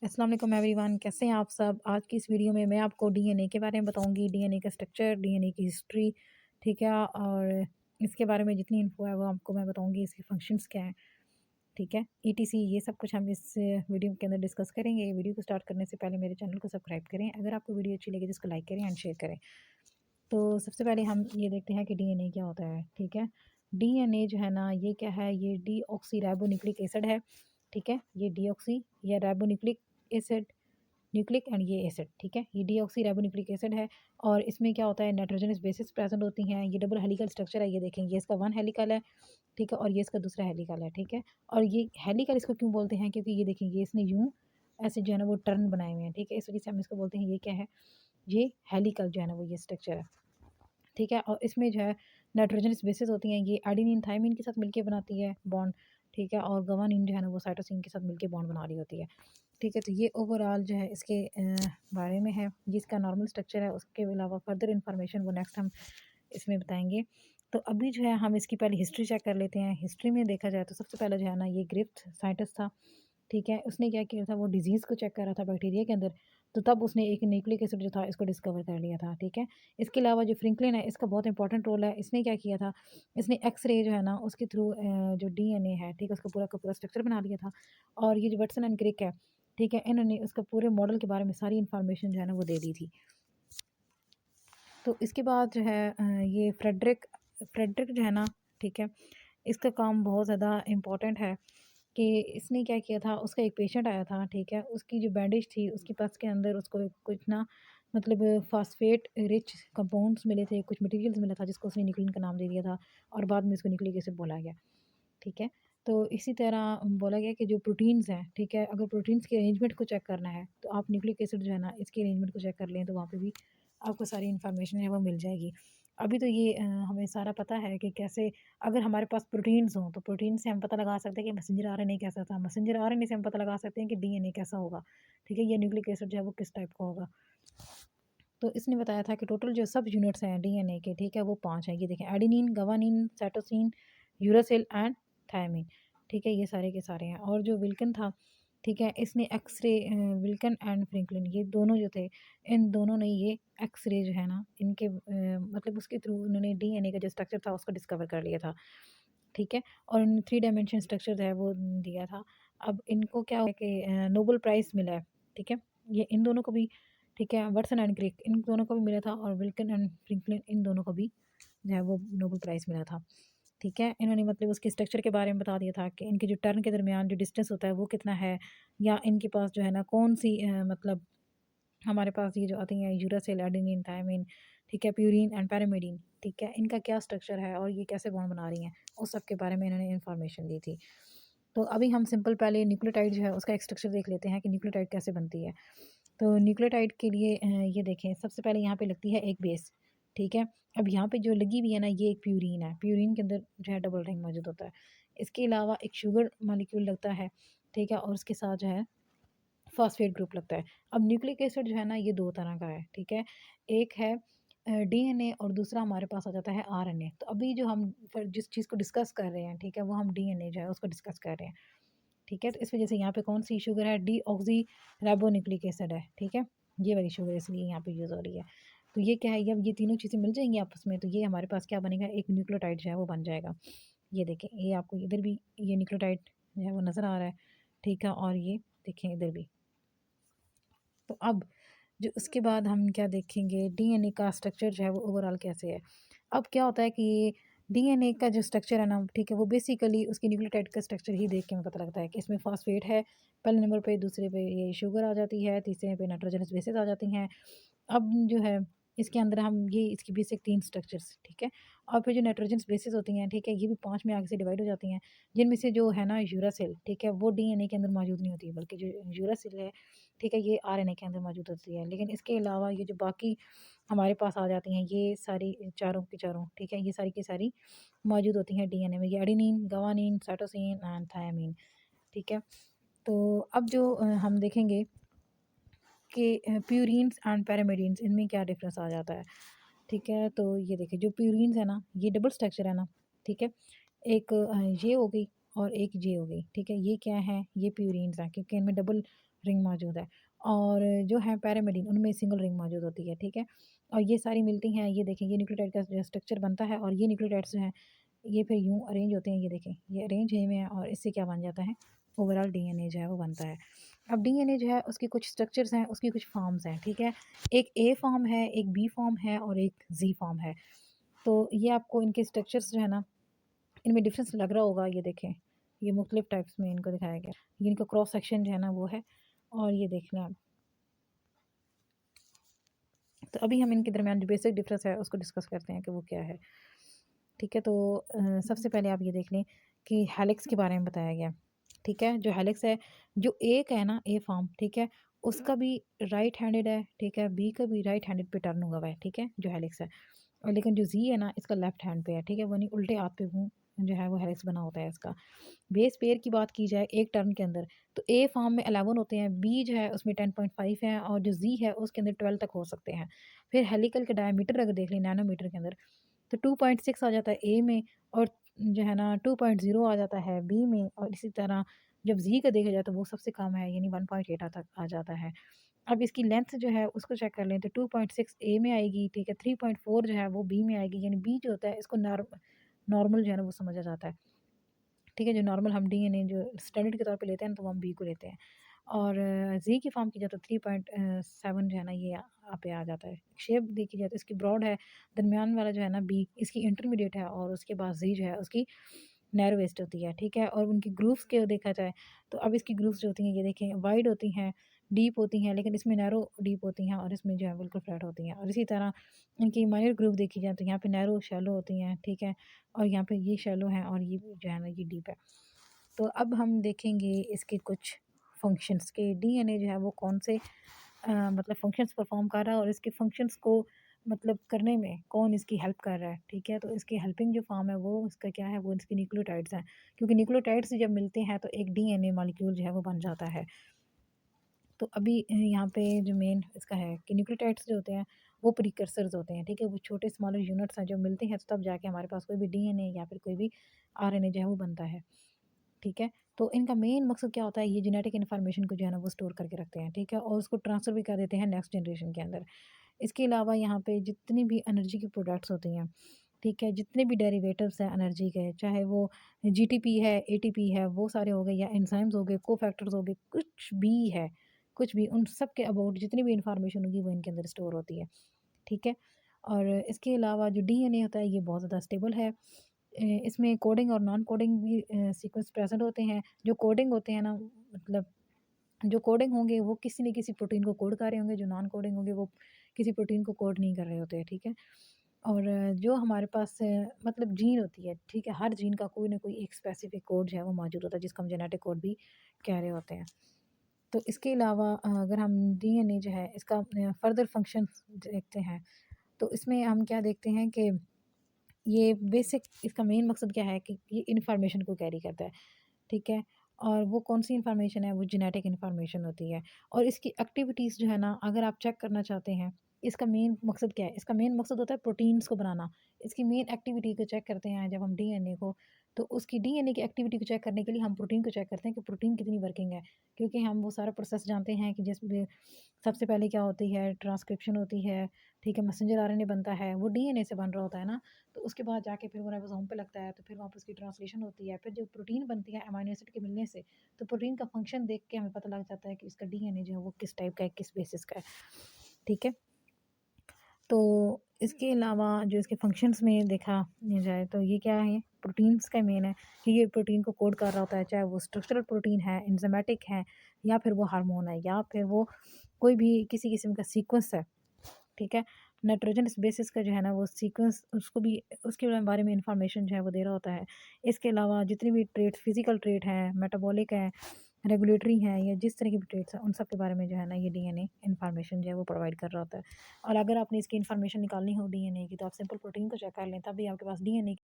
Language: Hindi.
अस्सलाम वालेकुम एवरीवन, कैसे हैं आप सब। आज की इस वीडियो में मैं आपको डीएनए के बारे में बताऊंगी, डीएनए का स्ट्रक्चर, डीएनए की हिस्ट्री, ठीक है। और इसके बारे में जितनी इन्फो है वो आपको मैं बताऊंगी, इसके फंक्शंस क्या हैं, ठीक है, ईटीसी ये सब कुछ हम इस वीडियो के अंदर डिस्कस करेंगे। वीडियो को स्टार्ट करने से पहले मेरे चैनल को सब्सक्राइब करें, अगर आपको वीडियो अच्छी लगे जिसको लाइक करें एंड शेयर करें। तो सबसे पहले हम ये देखते हैं कि डीएनए क्या होता है, ठीक है। डीएनए जो है ना, ये क्या है, ये डीऑक्सी राइबोन्यूक्लिक एसिड है, ठीक है। ये डीऑक्सी या राइबोन्यूक्लिक एसिड, न्यूक्लिक एंड ये एसिड, ठीक है, ये डीऑक्सी राइबोन्यूक्लिक एसिड है। और इसमें क्या होता है, नाइट्रोजनस बेसिस प्रेजेंट होती हैं। ये डबल हेलिकल स्ट्रक्चर है, ये देखेंगे, ये इसका वन हेलिकल है, ठीक है, और ये इसका दूसरा हेलिकल है, ठीक है। और ये हेलिकल इसको क्यों बोलते हैं, क्योंकि ये देखेंगे इसने यूं ऐसे जो है ना वो टर्न बनाए हुए हैं, ठीक है, इस वजह से हम इसको बोलते हैं ये क्या है, ये हेलिकल जो है ना वो ये स्ट्रक्चर है, ठीक है। और इसमें जो है नाइट्रोजनस बेसिस होती हैं, ये एडेनिन थायमिन के साथ मिलके बनाती है बॉन्ड, ठीक है। और गवानीन जो है ना वो साइटोसिन के साथ मिलके बॉन्ड बना रही होती है, ठीक है। तो ये ओवरऑल जो है इसके बारे में है, ये इसका नॉर्मल स्ट्रक्चर है। उसके अलावा फर्दर इन्फॉर्मेशन वो नेक्स्ट हम इसमें बताएंगे। तो अभी जो है हम इसकी पहले हिस्ट्री चेक कर लेते हैं। हिस्ट्री में देखा जाए तो सबसे पहले जो है ना ये ग्रिफ्थ साइंटिस्ट था, ठीक है। उसने क्या किया था, वो डिजीज़ को चेक कर रहा था बैक्टीरिया के अंदर, तो तब उसने एक न्यूक्लिक एसिड जो था इसको डिस्कवर कर लिया था, ठीक है। इसके अलावा जो फ्रिंकलिन है इसका बहुत इंपॉर्टेंट रोल है। इसने क्या किया था, इसने एक्सरे जो है ना उसके थ्रू जो डीएनए है, ठीक है, उसका पूरा का पूरा स्ट्रक्चर बना लिया था। और ये जो वटसन एंड क्रिक है, ठीक है, इन्होंने उसका पूरे मॉडल के बारे में सारी इन्फॉर्मेशन जो है ना वो दे दी थी। तो इसके बाद जो है ये फ्रेडरिक फ्रेडरिक जो है ना, ठीक है, इसका काम बहुत ज़्यादा इम्पोर्टेंट है कि इसने क्या किया था, उसका एक पेशेंट आया था, ठीक है, उसकी जो बैंडेज थी उसके पास के अंदर उसको कुछ ना मतलब फास्फेट रिच कंपाउंड्स मिले थे, कुछ मटेरियल्स मिला था जिसको उसने निकलिन का नाम दे दिया था, और बाद में इसको न्यूक्लिक एसिड बोला गया, ठीक है। तो इसी तरह बोला गया कि जो प्रोटीन्स हैं, ठीक है, अगर प्रोटीन्स के अरेंजमेंट को चेक करना है तो आप न्यूक्लिक एसिड जो है ना इसके अरेंजमेंट को चेक कर लें, तो वहाँ पे भी आपको सारी इन्फॉर्मेशन है वो मिल जाएगी। अभी तो ये हमें सारा पता है कि कैसे, अगर हमारे पास प्रोटीन्स हों तो प्रोटीन से हम पता लगा सकते हैं कि मैसेंजर आरएनए कैसा था, मैसेंजर आरएनए से हम पता लगा सकते हैं कि डीएनए कैसा होगा, ठीक है, ये न्यूक्लिक एसिड जो है वो किस टाइप का होगा। तो इसने बताया था कि टोटल जो सब यूनिट्स हैं डीएनए के, ठीक है, वो 5 हैं। ये देखें, adenine, guanine, cytosine, uracil and thymine, ठीक है, ये सारे के सारे हैं। और जो विल्कन था, ठीक है, इसने एक्सरे, विल्कन एंड फ्रैंकलिन ये दोनों जो थे, इन दोनों ने ये एक्सरे जो है ना इनके मतलब उसके थ्रू उन्होंने डीएनए का जो स्ट्रक्चर था उसको डिस्कवर कर लिया था, ठीक है। और उन्होंने 3 डायमेंशन स्ट्रक्चर है वो दिया था। अब इनको क्या हुआ कि नोबेल प्राइज़ मिला है, ठीक है, ये इन दोनों को भी, ठीक है, वाटसन एंड क्रिक इन दोनों को भी मिला था, और विल्कन एंड फ्रैंकलिन इन दोनों को भी जो है वो नोबेल प्राइज़ मिला था, ठीक है। इन्होंने मतलब उसके स्ट्रक्चर के बारे में बता दिया था कि इनके जो टर्न के दरमियान जो डिस्टेंस होता है वो कितना है, या इनके पास जो है ना कौन सी मतलब हमारे पास ये जो आती हैं यूरासिल, एडेनिन, थायमिन, ठीक है, प्यूरिन एंड पैरामिडीन, ठीक है, इनका क्या स्ट्रक्चर है और ये कैसे बॉन्ड बना रही हैं, उस सब के बारे में इन्होंने इन्फॉर्मेशन दी थी। तो अभी हम सिंपल पहले न्यूक्लियोटाइड जो है उसका एक स्ट्रक्चर देख लेते हैं कि न्यूक्लियोटाइड कैसे बनती है। तो न्यूक्लियोटाइड के लिए ये देखें, सबसे पहले यहाँ पे लगती है एक बेस, ठीक है। अब यहाँ पे जो लगी हुई है ना ये एक प्यूरिन है, प्यूरिन के अंदर जो है डबल रिंग मौजूद होता है। इसके अलावा एक शुगर मॉलिक्यूल लगता है, ठीक है, और उसके साथ जो है फॉस्फेट ग्रुप लगता है। अब न्यूक्लिक एसिड जो है ना ये 2 तरह का है, ठीक है। एक है डीएनए और दूसरा हमारे पास आ जाता है आरएनए। तो अभी जो हम फिर जिस चीज़ को डिस्कस कर रहे हैं, ठीक है, वो हम डीएनए जो है उसको डिस्कस कर रहे हैं, ठीक है। तो इस वजह से यहाँ पे कौन सी शुगर है, डीऑक्सी राइबोन्यूक्लिक एसिड है, ठीक है, ये वाली शुगर इसलिए यहाँ पे यूज़ हो रही है। तो ये क्या है, जब ये तीनों चीज़ें मिल जाएंगी आपस में तो ये हमारे पास क्या बनेगा, एक न्यूक्लियोटाइड जो है वो बन जाएगा। ये देखें, ये आपको इधर भी ये न्यूक्लियोटाइड जो है वो नज़र आ रहा है, ठीक है, और ये देखें इधर भी। तो अब जो उसके बाद हम क्या देखेंगे, डीएनए का स्ट्रक्चर जो है वो ओवरऑल कैसे है। अब क्या होता है कि डीएनए का जो स्ट्रक्चर है ना, ठीक है, वो बेसिकली उसकी न्यूक्लियोटाइड का स्ट्रक्चर ही देख के हमें पता लगता है कि इसमें फॉस्फेट है पहले नंबर पे, दूसरे पे ये शुगर आ जाती है, तीसरे पे नाइट्रोजनस बेसेस आ जाती हैं। अब जो है इसके अंदर हम ये इसकी बेसिक 3 स्ट्रक्चर्स, ठीक है। और फिर जो नाइट्रोजनस बेसेस होती हैं, ठीक है, ये भी 5 में आगे से डिवाइड हो जाती हैं, जिनमें से जो है ना यूरासिल, ठीक है, वो डीएनए के अंदर मौजूद नहीं होती, बल्कि जो यूरासिल है, ठीक है, ये आरएनए के अंदर मौजूद होती है। लेकिन इसके अलावा ये जो बाकी हमारे पास आ जाती हैं ये सारी चारों की चारों, ठीक है, ये सारी की सारी मौजूद होती हैं डीएनए में, ये adenine, guanine, cytosine and thymine, ठीक है। तो अब जो हम देखेंगे कि प्यूरिन्स एंड पैरामिडीन्स इनमें क्या डिफरेंस आ जाता है, ठीक है। तो ये देखिए, जो प्यूरिन्स है ना ये डबल स्ट्रक्चर है ना, ठीक है, एक ये हो गई और एक ये हो गई, ठीक है। ये क्या है, ये प्यूरिन्स हैं क्योंकि इनमें डबल रिंग मौजूद है। और जो है पैरामिडिन उनमें सिंगल रिंग मौजूद होती है, ठीक है? और ये सारी मिलती हैं, ये देखें ये न्यूक्लियोटाइड का जो स्ट्रक्चर बनता है, और ये न्यूक्लियोटाइड्स जो हैं ये फिर यूँ अरेंज होते हैं, ये देखें ये अरेंज है में है, और इससे क्या बन जाता है, ओवरऑल डीएनए जो है वो बनता है। अब डीएनए जो है उसकी कुछ स्ट्रक्चर्स हैं, उसकी कुछ फॉर्म्स हैं, ठीक है? एक ए फॉर्म है, एक बी फॉर्म है और एक जी फॉर्म है। तो ये आपको इनके स्ट्रक्चर्स जो है ना, इनमें डिफरेंस लग रहा होगा, ये देखें ये मुख्तलिफ टाइप्स में इनको दिखाया गया। ये इनका क्रॉस सेक्शन जो है ना वो है, और ये देख लें आप। तो अभी हम इनके दरमियान जो बेसिक डिफरेंस है उसको डिस्कस करते हैं कि वो क्या है, ठीक है? तो सबसे पहले आप ये देख लें कि हेलिक्स के बारे में बताया गया, ठीक है? जो हेलिक्स है, जो एक है ना ए फॉर्म, ठीक है? उसका भी राइट हैंडेड है, ठीक है? बी का भी राइट हैंडेड पे टर्न हुआ हुआ है, ठीक है? जो हेलिक्स है। और लेकिन जो जी है ना इसका लेफ्ट हैंड पे है, ठीक है? वो नहीं उल्टे हाथ पे वो जो है वो हेलिक्स बना होता है इसका। बेस पेयर की बात की जाए एक टर्न के अंदर, तो ए फॉर्म में 11 होते हैं, बी जो है उसमें 10.5 है, और जो जी है उसके अंदर 12 तक हो सकते हैं। फिर हेलिकल का डायमीटर अगर देख लें नैनोमीटर के अंदर, तो 2.6 आ जाता है ए में, और जो है ना 2.0 आ जाता है बी में, और इसी तरह जब जी का देखा जाए तो वो सबसे कम है, यानी 1.8 तक आ जाता है। अब इसकी लेंथ जो है उसको चेक कर लें, तो 2.6 ए में आएगी, ठीक है? 3.4 जो है वो बी में आएगी, यानी बी जो होता है इसको नॉर्मल जो है ना वो समझा जाता है, ठीक है? जो नॉर्मल हम डीएनए जो स्टैंडर्ड के तौर पे लेते हैं ना, तो वो हम बी को लेते हैं। और जी की फॉर्म की जाए तो 3.7 जो है ना ये यहाँ पे आ जाता है। शेप देखी जाए तो इसकी ब्रॉड है, दरमियान वाला जो है ना बी इसकी इंटरमीडिएट है, और उसके बाद जी जो है उसकी नैरो वेस्ट होती है, ठीक है? और उनकी ग्रूव्स को देखा जाए तो अब इसकी ग्रूव्स जो होती हैं ये देखें वाइड होती हैं, डीप होती हैं, लेकिन इसमें नैरो डीप होती हैं, और इसमें जो है बिल्कुल फ्लैट होती हैं। और इसी तरह इनकी माइनर ग्रूव देखी जाए तो यहाँ पे नैरो शैलो होती हैं, ठीक है? और यहाँ पे ये शैलो हैं, और ये जो है ना ये डीप है। तो अब हम देखेंगे इसके कुछ फंक्शंस के डीएनए जो है वो कौन से मतलब फंक्शंस परफॉर्म कर रहा है, और इसके फंक्शंस को मतलब करने में कौन इसकी हेल्प कर रहा है, ठीक है? तो इसकी हेल्पिंग जो फॉर्म है वो इसका क्या है, वो इसके न्यूक्लियोटाइड्स हैं, क्योंकि न्यूक्लियोटाइड्स जब मिलते हैं तो एक डीएनए मॉलिक्यूल जो है वो बन जाता है। तो अभी यहाँ पे जो मेन इसका है कि न्यूक्लियोटाइड्स जो होते हैं वो प्रीकर्सर्स होते हैं, ठीक है? वो छोटे स्मॉलर यूनिट्स हैं जो मिलते हैं, तो तब जाके हमारे पास कोई भी डीएनए या फिर कोई भी आरएनए जो है वो बनता है, ठीक है? तो इनका मेन मकसद क्या होता है, ये जेनेटिक इन्फॉर्मेशन को जो है ना वो स्टोर करके रखते हैं, ठीक है? और उसको ट्रांसफ़र भी कर देते हैं नेक्स्ट जनरेशन के अंदर। इसके अलावा यहाँ पे जितनी भी एनर्जी की प्रोडक्ट्स होती हैं, ठीक है? जितने भी डेरिवेटिव्स हैं एनर्जी के, चाहे वो जीटीपी है, एटीपी है, वो सारे हो गए, या एंजाइम्स हो गए, कोफैक्टर्स हो गए, कुछ भी है, कुछ भी उन सब के अबाउट जितनी भी इन्फॉर्मेशन होगी वो इनके अंदर स्टोर होती है, ठीक है? और इसके अलावा जो डीएनए होता है ये बहुत ज़्यादा स्टेबल है। इसमें कोडिंग और नॉन कोडिंग भी सीक्वेंस प्रेजेंट होते हैं। जो कोडिंग होते हैं ना, मतलब जो कोडिंग होंगे वो किसी न किसी प्रोटीन को कोड कर रहे होंगे, जो नॉन कोडिंग होंगे वो किसी प्रोटीन को कोड नहीं कर रहे होते हैं, ठीक है? और जो हमारे पास मतलब जीन होती है, ठीक है? हर जीन का कोई ना कोई एक स्पेसिफिक कोड जो है वो मौजूद होता है, जिसको हम जेनेटिक कोड भी कह रहे होते हैं। तो इसके अलावा अगर हम डीएनए जो है इसका फर्दर फंक्शंस देखते हैं, तो इसमें हम क्या देखते हैं कि ये बेसिक इसका मेन मकसद क्या है कि ये इन्फॉर्मेशन को कैरी करता है, ठीक है? और वो कौन-सी इन्फॉर्मेशन है, वो जेनेटिक इन्फॉर्मेशन होती है। और इसकी एक्टिविटीज़ जो है ना, अगर आप चेक करना चाहते हैं, इसका मेन मकसद क्या है? इसका मेन मकसद होता है प्रोटीन्स को बनाना। इसकी मेन एक्टिविटी को चेक करते हैं जब हम डीएनए को, तो उसकी डीएनए की एक्टिविटी को चेक करने के लिए हम प्रोटीन को चेक करते हैं कि प्रोटीन कितनी वर्किंग है। क्योंकि हम वो सारा प्रोसेस जानते हैं कि जिसमें सबसे पहले क्या होती है, ट्रांसक्रिप्शन होती है, ठीक है? मैसेंजर आरएनए बनता है, वो डीएनए से बन रहा होता है ना। तो उसके बाद जाके फिर वो राइबोसोम पे लगता है, तो फिर वापस उसकी ट्रांसलेशन होती है, फिर जो प्रोटीन बनती है अमीनो एसिड के मिलने से, तो प्रोटीन का फंक्शन देख के हमें पता लग जाता है कि इसका डीएनए जो है वो किस टाइप का है, किस बेसिस का है, ठीक है? तो इसके अलावा जो इसके फंक्शंस में देखा जाए तो ये क्या है, प्रोटीन्स का मेन है कि ये प्रोटीन को कोड कर रहा होता है, चाहे वो स्ट्रक्चरल प्रोटीन है, एंजाइमेटिक है, या फिर वो हार्मोन है, या फिर वो कोई भी किसी किस्म का सीक्वेंस है, ठीक है? नाइट्रोजन बेसिस का जो है ना वो सीक्वेंस उसको भी उसके बारे में इंफॉर्मेशन जो है वो दे रहा होता है। इसके अलावा जितनी भी ट्रेड्स फिजिकल ट्रेड हैं, मेटाबॉलिक हैं, रेगुलेटरी हैं, या जिस तरह की भी ट्रेड्स हैं उन सब के बारे में जो है ना ये डीएनए इंफॉर्मेशन जो है वो प्रोवाइड कर रहा होता है। और अगर आपने इसकी इंफॉर्मेशन निकालनी हो डीएनए की, तो आप सिंपल प्रोटीन को चेक कर लें, तब भी आपके पास डीएनए